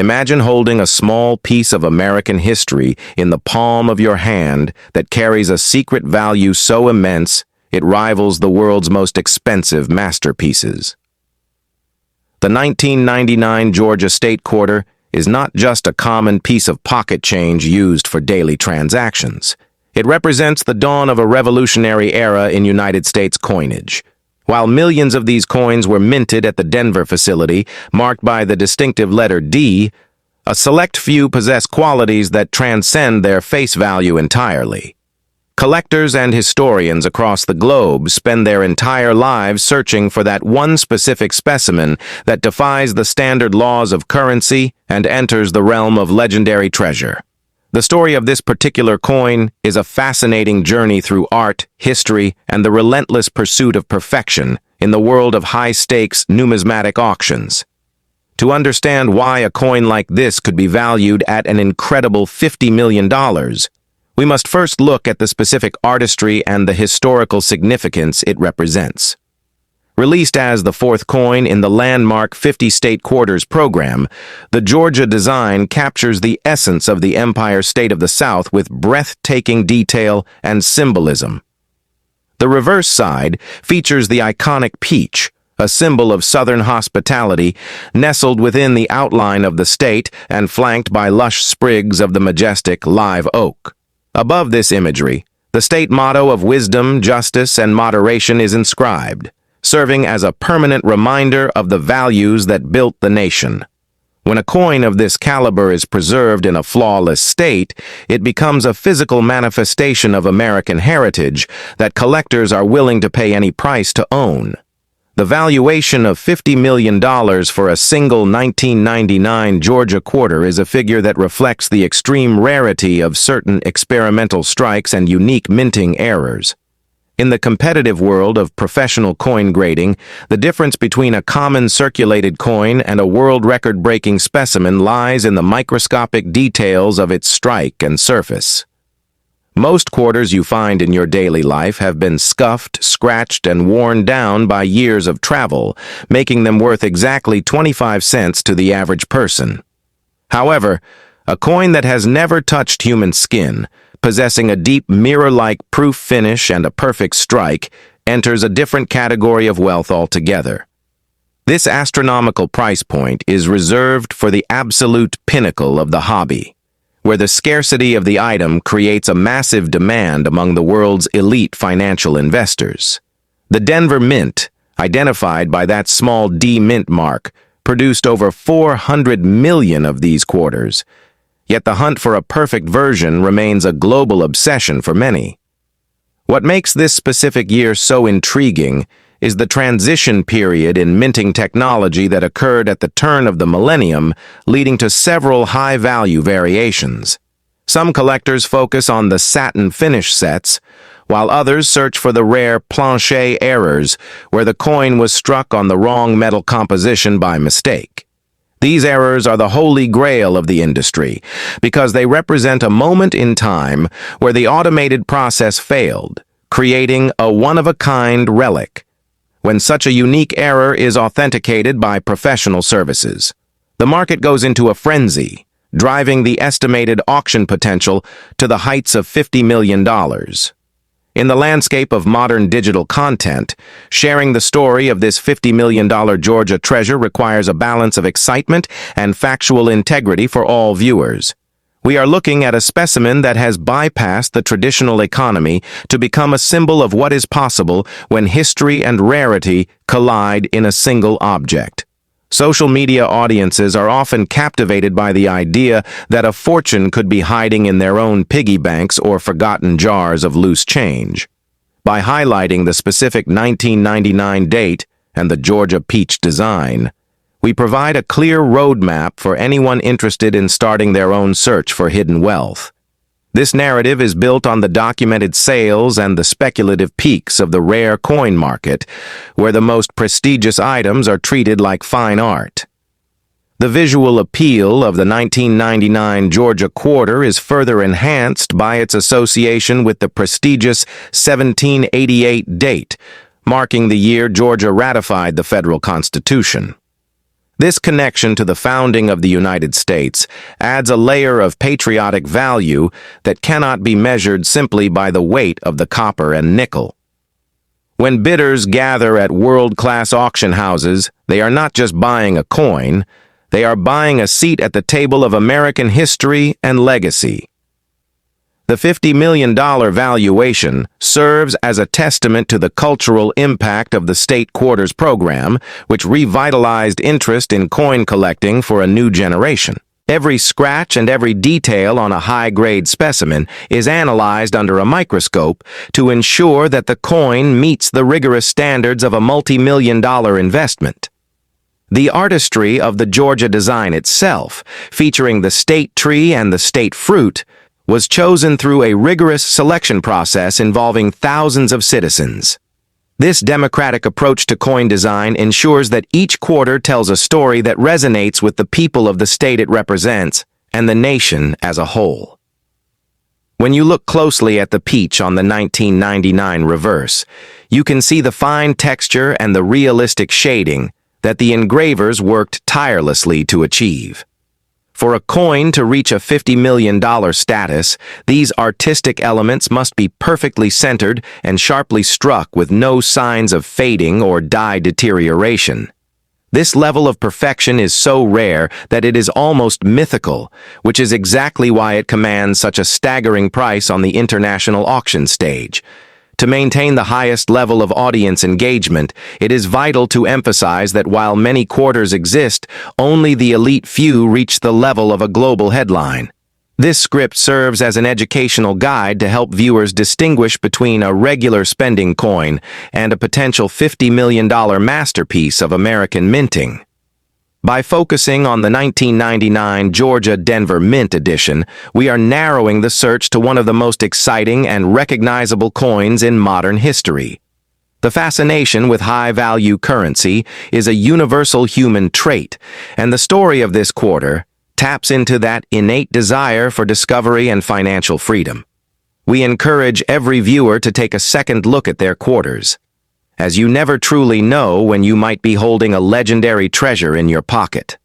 Imagine holding a small piece of American history in the palm of your hand that carries a secret value so immense it rivals the world's most expensive masterpieces. The 1999 Georgia State Quarter is not just a common piece of pocket change used for daily transactions. It represents the dawn of a revolutionary era in United States coinage. While millions of these coins were minted at the Denver facility, marked by the distinctive letter D, a select few possess qualities that transcend their face value entirely. Collectors and historians across the globe spend their entire lives searching for that one specific specimen that defies the standard laws of currency and enters the realm of legendary treasure. The story of this particular coin is a fascinating journey through art, history, and the relentless pursuit of perfection in the world of high-stakes numismatic auctions. To understand why a coin like this could be valued at an incredible $50 million, we must first look at the specific artistry and the historical significance it represents. Released as the fourth coin in the landmark 50 State Quarters program, the Georgia design captures the essence of the Empire State of the South with breathtaking detail and symbolism. The reverse side features the iconic peach, a symbol of Southern hospitality, nestled within the outline of the state and flanked by lush sprigs of the majestic live oak. Above this imagery, the state motto of wisdom, justice, and moderation is inscribed, serving as a permanent reminder of the values that built the nation. When a coin of this caliber is preserved in a flawless state, it becomes a physical manifestation of American heritage that collectors are willing to pay any price to own. The valuation of $50 million for a single 1999 Georgia quarter is a figure that reflects the extreme rarity of certain experimental strikes and unique minting errors. In the competitive world of professional coin grading, the difference between a common circulated coin and a world record-breaking specimen lies in the microscopic details of its strike and surface. Most quarters you find in your daily life have been scuffed, scratched, and worn down by years of travel, making them worth exactly 25 cents to the average person. However, a coin that has never touched human skin, possessing a deep mirror-like proof finish and a perfect strike, enters a different category of wealth altogether. This astronomical price point is reserved for the absolute pinnacle of the hobby, where the scarcity of the item creates a massive demand among the world's elite financial investors. The Denver Mint, identified by that small D mint mark, produced over 400 million of these quarters, yet the hunt for a perfect version remains a global obsession for many. What makes this specific year so intriguing is the transition period in minting technology that occurred at the turn of the millennium, leading to several high-value variations. Some collectors focus on the satin finish sets, while others search for the rare plancher errors, where the coin was struck on the wrong metal composition by mistake. These errors are the holy grail of the industry, because they represent a moment in time where the automated process failed, creating a one-of-a-kind relic. When such a unique error is authenticated by professional services, the market goes into a frenzy, driving the estimated auction potential to the heights of $50 million. In the landscape of modern digital content, sharing the story of this $50 million Georgia treasure requires a balance of excitement and factual integrity for all viewers. We are looking at a specimen that has bypassed the traditional economy to become a symbol of what is possible when history and rarity collide in a single object. Social media audiences are often captivated by the idea that a fortune could be hiding in their own piggy banks or forgotten jars of loose change. By highlighting the specific 1999 date and the Georgia peach design, we provide a clear roadmap for anyone interested in starting their own search for hidden wealth. This narrative is built on the documented sales and the speculative peaks of the rare coin market, where the most prestigious items are treated like fine art. The visual appeal of the 1999 Georgia quarter is further enhanced by its association with the prestigious 1788 date, marking the year Georgia ratified the federal Constitution. This connection to the founding of the United States adds a layer of patriotic value that cannot be measured simply by the weight of the copper and nickel. When bidders gather at world-class auction houses, they are not just buying a coin, they are buying a seat at the table of American history and legacy. The $50 million valuation serves as a testament to the cultural impact of the State Quarters program, which revitalized interest in coin collecting for a new generation. Every scratch and every detail on a high-grade specimen is analyzed under a microscope to ensure that the coin meets the rigorous standards of a multi-million-dollar investment. The artistry of the Georgia design itself, featuring the state tree and the state fruit, was chosen through a rigorous selection process involving thousands of citizens. This democratic approach to coin design ensures that each quarter tells a story that resonates with the people of the state it represents and the nation as a whole. When you look closely at the peach on the 1999 reverse, you can see the fine texture and the realistic shading that the engravers worked tirelessly to achieve. For a coin to reach a $50 million status, these artistic elements must be perfectly centered and sharply struck with no signs of fading or dye deterioration. This level of perfection is so rare that it is almost mythical, which is exactly why it commands such a staggering price on the international auction stage. To maintain the highest level of audience engagement, it is vital to emphasize that while many quarters exist, only the elite few reach the level of a global headline. This script serves as an educational guide to help viewers distinguish between a regular spending coin and a potential $50 million masterpiece of American minting. By focusing on the 1999 Georgia Denver Mint edition, we are narrowing the search to one of the most exciting and recognizable coins in modern history. The fascination with high-value currency is a universal human trait, and the story of this quarter taps into that innate desire for discovery and financial freedom. We encourage every viewer to take a second look at their quarters, as you never truly know when you might be holding a legendary treasure in your pocket.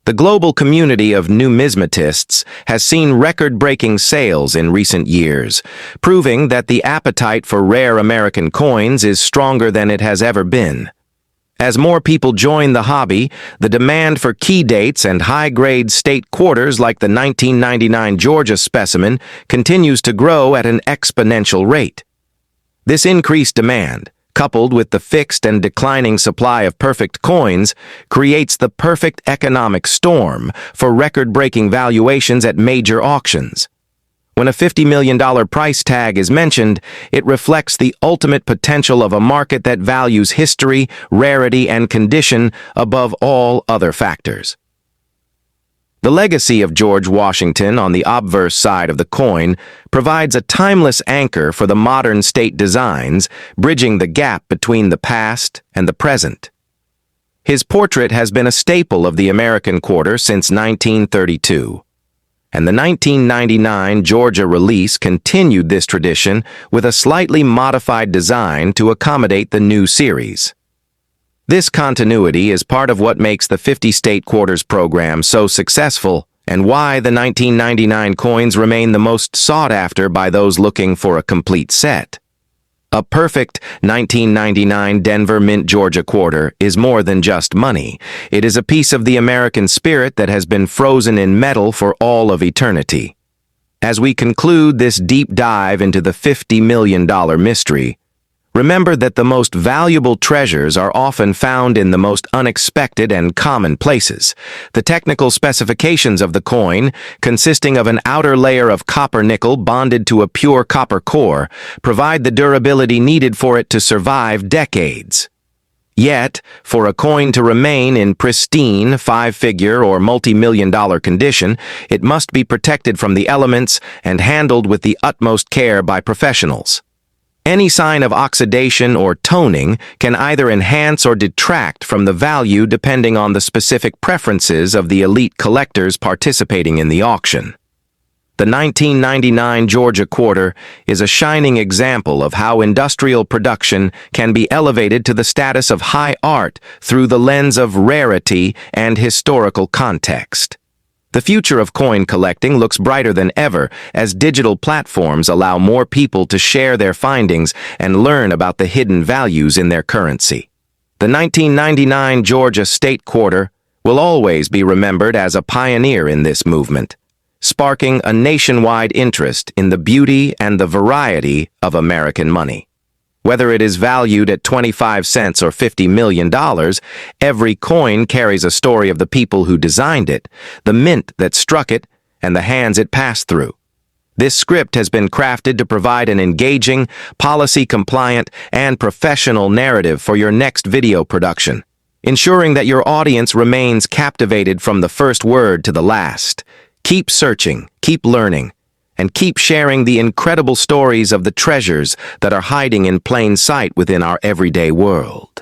The global community of numismatists has seen record-breaking sales in recent years, proving that the appetite for rare American coins is stronger than it has ever been. As more people join the hobby, the demand for key dates and high-grade state quarters like the 1999 Georgia specimen continues to grow at an exponential rate. This increased demand, coupled with the fixed and declining supply of perfect coins, creates the perfect economic storm for record-breaking valuations at major auctions. When a $50 million price tag is mentioned, it reflects the ultimate potential of a market that values history, rarity, and condition above all other factors. The legacy of George Washington on the obverse side of the coin provides a timeless anchor for the modern state designs, bridging the gap between the past and the present. His portrait has been a staple of the American quarter since 1932, and the 1999 Georgia release continued this tradition with a slightly modified design to accommodate the new series. This continuity is part of what makes the 50 State Quarters program so successful and why the 1999 coins remain the most sought after by those looking for a complete set. A perfect 1999 Denver Mint Georgia quarter is more than just money. It is a piece of the American spirit that has been frozen in metal for all of eternity. As we conclude this deep dive into the $50 million mystery, remember that the most valuable treasures are often found in the most unexpected and common places. The technical specifications of the coin, consisting of an outer layer of copper nickel bonded to a pure copper core, provide the durability needed for it to survive decades. Yet, for a coin to remain in pristine, five-figure or multi-million-dollar condition, it must be protected from the elements and handled with the utmost care by professionals. Any sign of oxidation or toning can either enhance or detract from the value depending on the specific preferences of the elite collectors participating in the auction. The 1999 Georgia quarter is a shining example of how industrial production can be elevated to the status of high art through the lens of rarity and historical context. The future of coin collecting looks brighter than ever as digital platforms allow more people to share their findings and learn about the hidden values in their currency. The 1999 Georgia State Quarter will always be remembered as a pioneer in this movement, sparking a nationwide interest in the beauty and the variety of American money. Whether it is valued at 25 cents or $50 million, every coin carries a story of the people who designed it, the mint that struck it, and the hands it passed through. This script has been crafted to provide an engaging, policy-compliant, and professional narrative for your next video production, ensuring that your audience remains captivated from the first word to the last. Keep searching, keep learning, and keep sharing the incredible stories of the treasures that are hiding in plain sight within our everyday world.